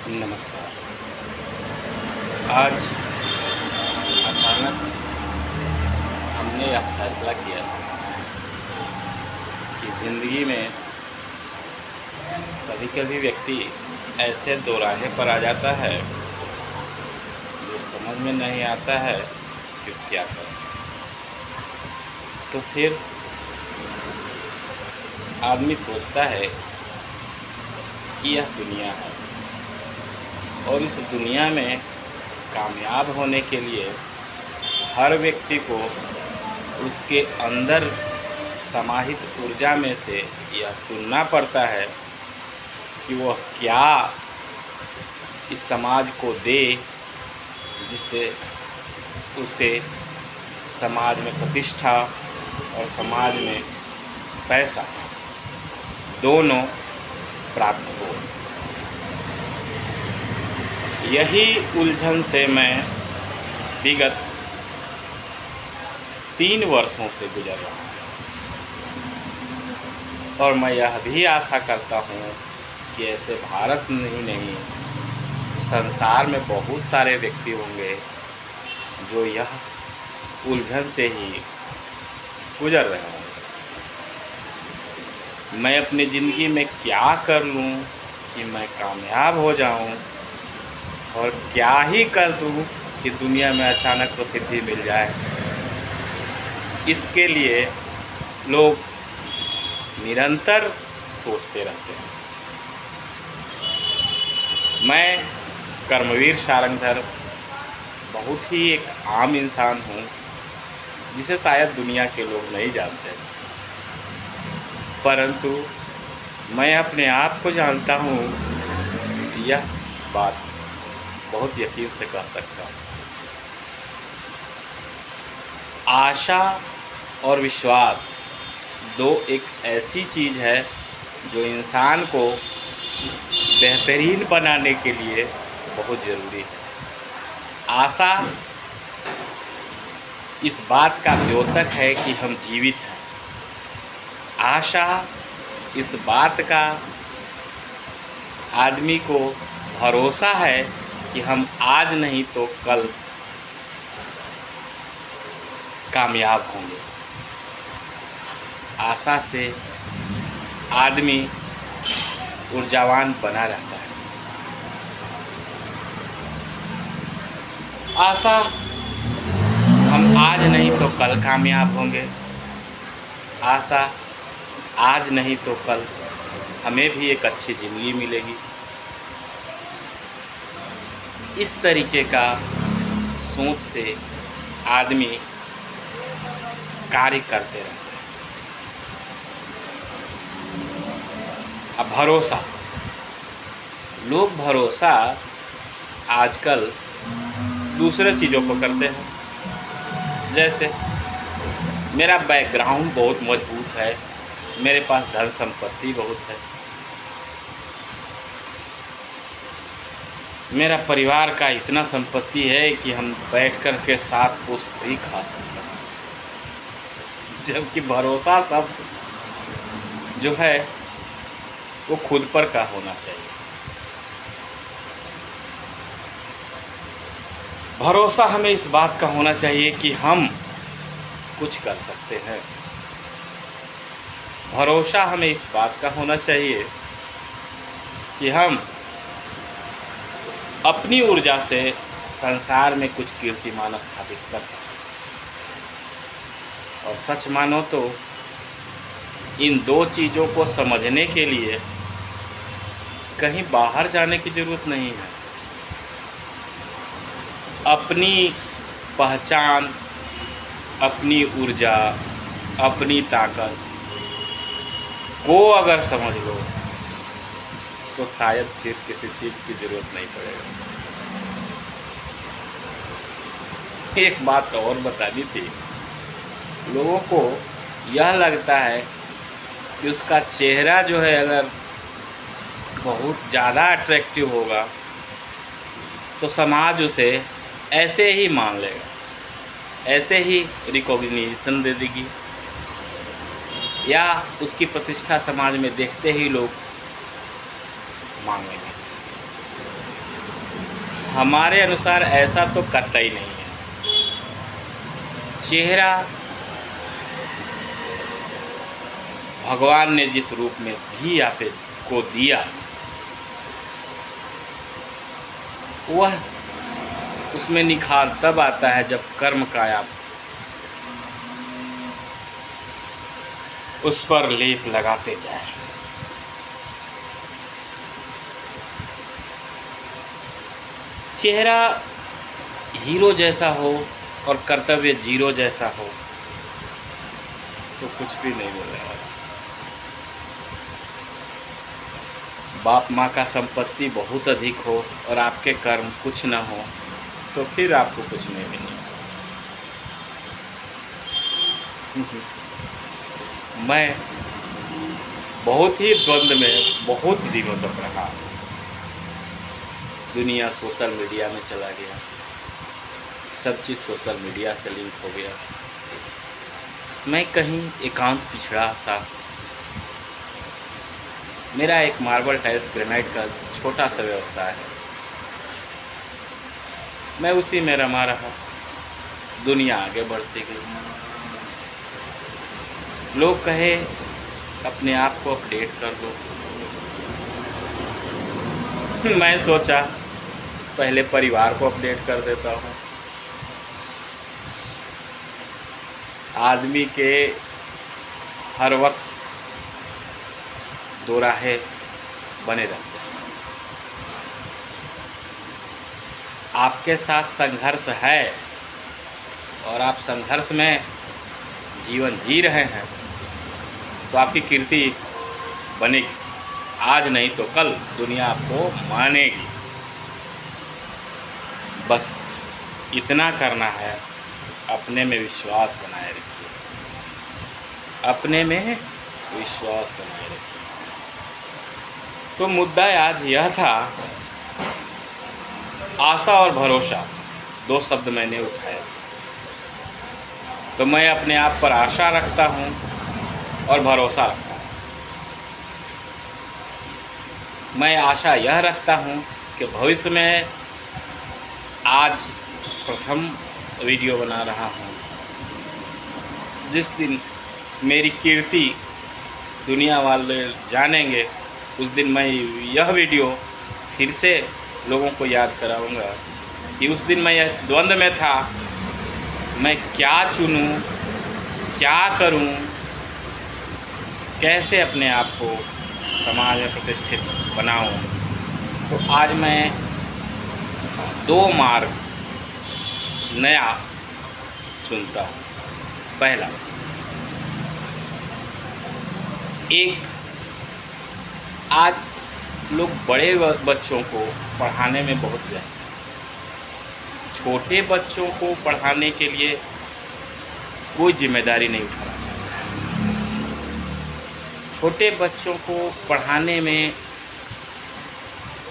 नमस्कार। आज अचानक हमने यह फैसला किया कि ज़िंदगी में कभी-कभी व्यक्ति ऐसे दोराहे पर आ जाता है जो समझ में नहीं आता है कि क्या करें। तो फिर आदमी सोचता है कि यह दुनिया है और इस दुनिया में कामयाब होने के लिए हर व्यक्ति को उसके अंदर समाहित ऊर्जा में से यह चुनना पड़ता है कि वह क्या इस समाज को दे जिससे उसे समाज में प्रतिष्ठा और समाज में पैसा दोनों प्राप्त हो। यही उलझन से मैं विगत 3 वर्षों से गुजर रहा हूँ और मैं यह भी आशा करता हूँ कि ऐसे भारत नहीं संसार में बहुत सारे व्यक्ति होंगे जो यह उलझन से ही गुजर रहे होंगे। मैं अपनी ज़िंदगी में क्या कर लूँ कि मैं कामयाब हो जाऊँ और क्या ही कर दूँ कि दुनिया में अचानक प्रसिद्धि मिल जाए। इसके लिए लोग निरंतर सोचते रहते हैं। मैं कर्मवीर सारंगधर बहुत ही एक आम इंसान हूँ जिसे शायद दुनिया के लोग नहीं जानते, परंतु मैं अपने आप को जानता हूँ। यह बात बहुत यकीन से कह सकता हूँ। आशा और विश्वास दो एक ऐसी चीज़ है जो इंसान को बेहतरीन बनाने के लिए बहुत ज़रूरी है। आशा इस बात का द्योतक है कि हम जीवित हैं। आशा इस बात का आदमी को भरोसा है कि हम आज नहीं तो कल कामयाब होंगे। आशा से आदमी ऊर्जावान बना रहता है। आशा हम आज नहीं तो कल कामयाब होंगे। आशा आज नहीं तो कल हमें भी एक अच्छी ज़िंदगी मिलेगी। इस तरीके का सोच से आदमी कार्य करते रहते हैं। अब भरोसा, लोग भरोसा आजकल दूसरे चीज़ों को करते हैं। जैसे मेरा बैकग्राउंड बहुत मजबूत है, मेरे पास धन संपत्ति बहुत है, मेरा परिवार का इतना संपत्ति है कि हम बैठकर के 7 पुस्त भी खा सकते हैं। जबकि भरोसा शब्द जो है वो खुद पर का होना चाहिए। भरोसा हमें इस बात का होना चाहिए कि हम कुछ कर सकते हैं। भरोसा हमें इस बात का होना चाहिए कि हम अपनी ऊर्जा से संसार में कुछ कीर्तिमान स्थापित कर सकते हैं। और सच मानो तो इन दो चीज़ों को समझने के लिए कहीं बाहर जाने की ज़रूरत नहीं है। अपनी पहचान, अपनी ऊर्जा, अपनी ताकत को अगर समझ लो तो शायद फिर किसी चीज़ की ज़रूरत नहीं पड़ेगा। एक बात और बतानी थी, लोगों को यह लगता है कि उसका चेहरा जो है अगर बहुत ज़्यादा अट्रैक्टिव होगा तो समाज उसे ऐसे ही मान लेगा, ऐसे ही रिकॉग्निशन दे देगी, या उसकी प्रतिष्ठा समाज में देखते ही लोग मांगेंगे। हमारे अनुसार ऐसा तो कतई नहीं है। चेहरा भगवान ने जिस रूप में भी आपको दिया, वह उसमें निखार तब आता है जब कर्म का आप उस पर लेप लगाते जाएं। चेहरा हीरो जैसा हो और कर्तव्य जीरो जैसा हो तो कुछ भी नहीं मिलने वाला। बाप माँ का संपत्ति बहुत अधिक हो और आपके कर्म कुछ न हो तो फिर आपको कुछ नहीं मिलने वाला। मैं बहुत ही द्वंद्व में बहुत दिनों तक रहा। दुनिया सोशल मीडिया में चला गया, सब चीज़ सोशल मीडिया से लिंक हो गया। मैं कहीं एकांत पिछड़ा सा, मेरा एक मार्बल टाइल्स ग्रेनाइट का छोटा सा व्यवसाय है, मैं उसी में रमा रहा। दुनिया आगे बढ़ती गई। लोग कहे अपने आप को अपडेट कर दो। मैं सोचा पहले परिवार को अपडेट कर देता हूँ। आदमी के हर वक्त दो राहें बने रहते हैं। आपके साथ संघर्ष है और आप संघर्ष में जीवन जी रहे हैं तो आपकी कीर्ति बनेगी। आज नहीं तो कल दुनिया आपको मानेगी। बस इतना करना है, अपने में विश्वास बनाए रखिए, अपने में विश्वास बनाए रखिए। तो मुद्दा आज यह था, आशा और भरोसा, दो शब्द मैंने उठाए। तो मैं अपने आप पर आशा रखता हूँ और भरोसा रखता हूँ। मैं आशा यह रखता हूँ कि भविष्य में, आज प्रथम वीडियो बना रहा हूँ, जिस दिन मेरी कीर्ति दुनिया वाले जानेंगे उस दिन मैं यह वीडियो फिर से लोगों को याद कराऊंगा कि उस दिन मैं इस द्वंद्व में था, मैं क्या चुनूं, क्या करूं, कैसे अपने आप को समाज में प्रतिष्ठित बनाऊं। तो आज मैं दो मार्ग नया चुनता हूँ। पहला, एक, आज लोग बड़े बच्चों को पढ़ाने में बहुत व्यस्त हैं। छोटे बच्चों को पढ़ाने के लिए कोई जिम्मेदारी नहीं उठाना चाहता है। छोटे बच्चों को पढ़ाने में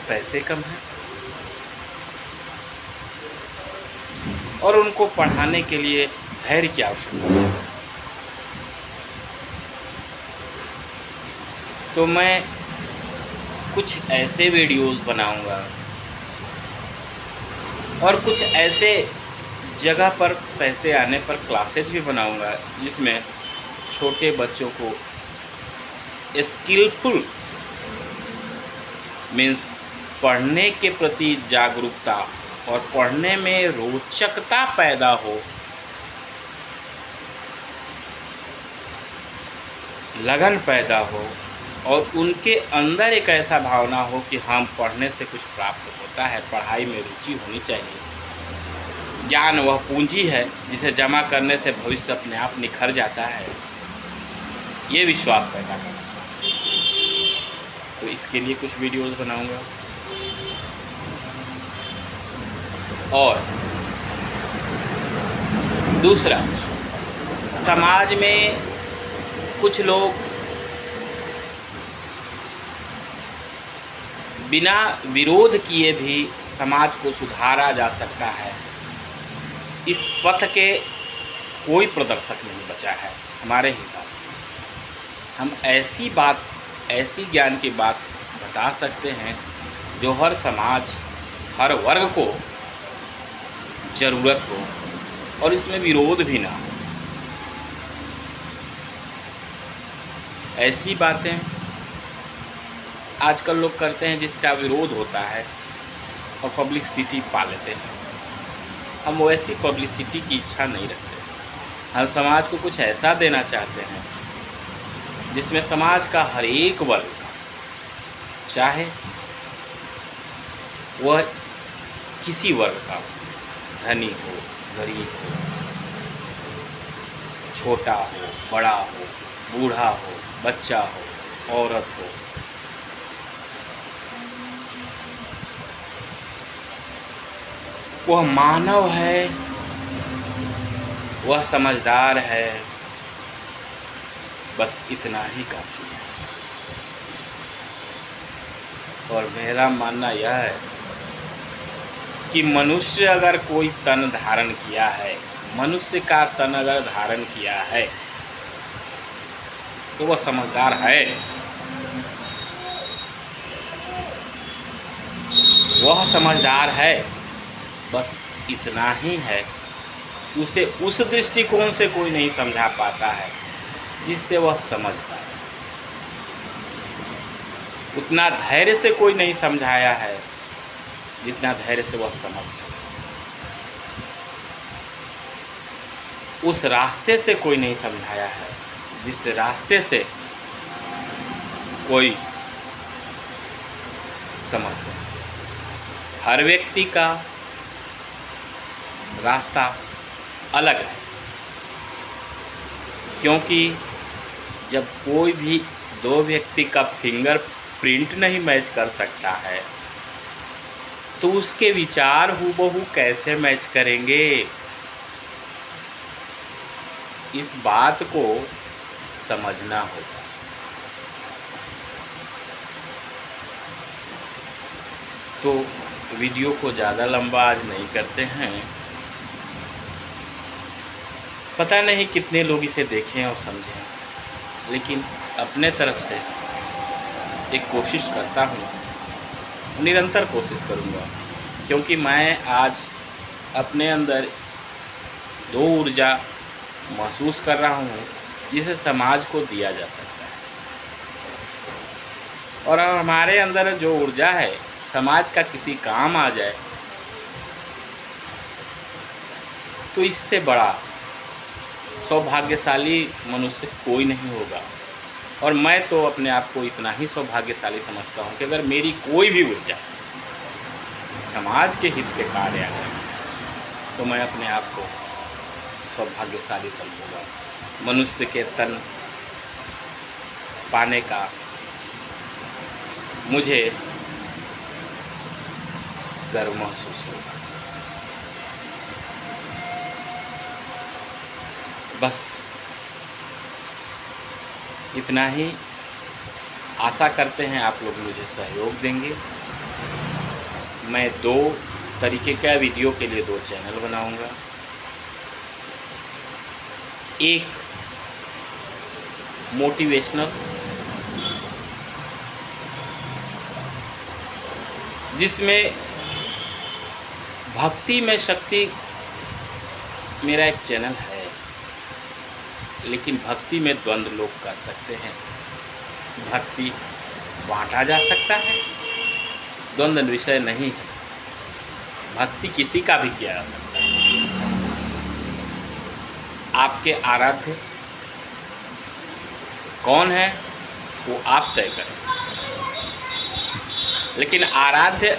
पैसे कम हैं और उनको पढ़ाने के लिए धैर्य की आवश्यकता है। तो मैं कुछ ऐसे वीडियोस बनाऊंगा और कुछ ऐसे जगह पर पैसे आने पर क्लासेज भी बनाऊंगा जिसमें छोटे बच्चों को स्किलफुल मीन्स पढ़ने के प्रति जागरूकता और पढ़ने में रोचकता पैदा हो, लगन पैदा हो और उनके अंदर एक ऐसा भावना हो कि हम पढ़ने से कुछ प्राप्त होता है, पढ़ाई में रुचि होनी चाहिए। ज्ञान वह पूंजी है जिसे जमा करने से भविष्य अपने आप निखर जाता है, ये विश्वास पैदा करना चाहते हैं। तो इसके लिए कुछ वीडियोस बनाऊंगा। और दूसरा, समाज में कुछ लोग बिना विरोध किए भी समाज को सुधारा जा सकता है, इस पथ के कोई प्रदर्शक नहीं बचा है हमारे हिसाब से। हम ऐसी बात, ऐसी ज्ञान की बात बता सकते हैं जो हर समाज, हर वर्ग को ज़रूरत हो और इसमें विरोध भी ना हो। ऐसी बातें आजकल लोग करते हैं जिसका विरोध होता है और पब्लिसिटी पा लेते हैं। हम वैसी पब्लिसिटी की इच्छा नहीं रखते। हम समाज को कुछ ऐसा देना चाहते हैं जिसमें समाज का हर एक वर्ग, चाहे वह किसी वर्ग का हो, धनी हो, गरीब हो, छोटा हो, बड़ा हो, बूढ़ा हो, बच्चा हो, औरत हो, वह मानव है, वह समझदार है, बस इतना ही काफ़ी है। और मेरा मानना यह है कि मनुष्य अगर कोई तन धारण किया है, मनुष्य का तन अगर धारण किया है, तो वह समझदार है। वह समझदार है, बस इतना ही है। उसे उस दृष्टिकोण से कोई नहीं समझा पाता है जिससे वह समझ पाए। उतना धैर्य से कोई नहीं समझाया है जितना धैर्य से वह समझ सके। उस रास्ते से कोई नहीं समझाया है जिस रास्ते से कोई समझ जाए। हर व्यक्ति का रास्ता अलग है, क्योंकि जब कोई भी दो व्यक्ति का फिंगर प्रिंट नहीं मैच कर सकता है तो उसके विचार हूबहू कैसे मैच करेंगे। इस बात को समझना होगा। तो वीडियो को ज़्यादा लंबा आज नहीं करते हैं। पता नहीं कितने लोग इसे देखें और समझें, लेकिन अपने तरफ से एक कोशिश करता हूँ, निरंतर कोशिश करूँगा, क्योंकि मैं आज अपने अंदर दो ऊर्जा महसूस कर रहा हूँ जिसे समाज को दिया जा सकता है। और हमारे अंदर जो ऊर्जा है समाज का किसी काम आ जाए तो इससे बड़ा सौभाग्यशाली मनुष्य कोई नहीं होगा। और मैं तो अपने आप को इतना ही सौभाग्यशाली समझता हूँ कि अगर मेरी कोई भी ऊर्जा समाज के हित के कार्य आ जाए तो मैं अपने आप को सौभाग्यशाली समझूंगा। मनुष्य के तन पाने का मुझे गर्व महसूस होगा। बस इतना ही। आशा करते हैं आप लोग मुझे सहयोग देंगे। मैं 2 तरीके का वीडियो के लिए 2 चैनल बनाऊंगा। एक मोटिवेशनल, जिसमें भक्ति में शक्ति मेरा एक चैनल है, लेकिन भक्ति में द्वंद्व लोग कर सकते हैं। भक्ति बांटा जा सकता है, द्वंद्व विषय नहीं है। भक्ति किसी का भी किया जा सकता है। आपके आराध्य कौन है वो आप तय करें, लेकिन आराध्य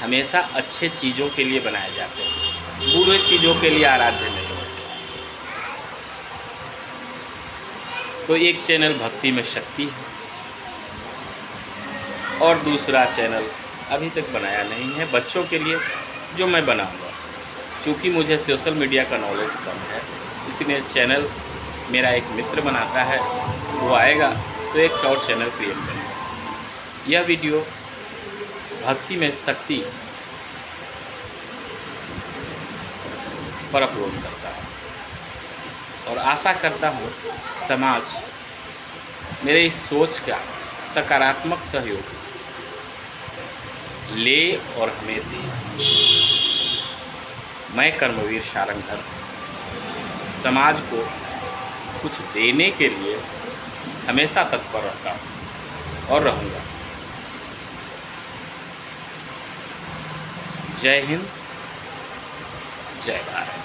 हमेशा अच्छे चीज़ों के लिए बनाए जाते हैं, बुरे चीज़ों के लिए आराध्य नहीं होते। तो एक चैनल भक्ति में शक्ति है और दूसरा चैनल अभी तक बनाया नहीं है, बच्चों के लिए, जो मैं बनाऊंगा। क्योंकि मुझे सोशल मीडिया का नॉलेज कम है, इसलिए चैनल मेरा एक मित्र बनाता है, वो आएगा तो एक और चैनल क्रिएट करेंगे। यह वीडियो भक्ति में शक्ति पर अपलोड करता है और आशा करता हूँ समाज मेरे इस सोच का सकारात्मक सहयोग ले और हमें दे। मैं कर्मवीर शारंगधर समाज को कुछ देने के लिए हमेशा तत्पर रहता हूँ और रहूँगा। जय हिंद, जय भारत।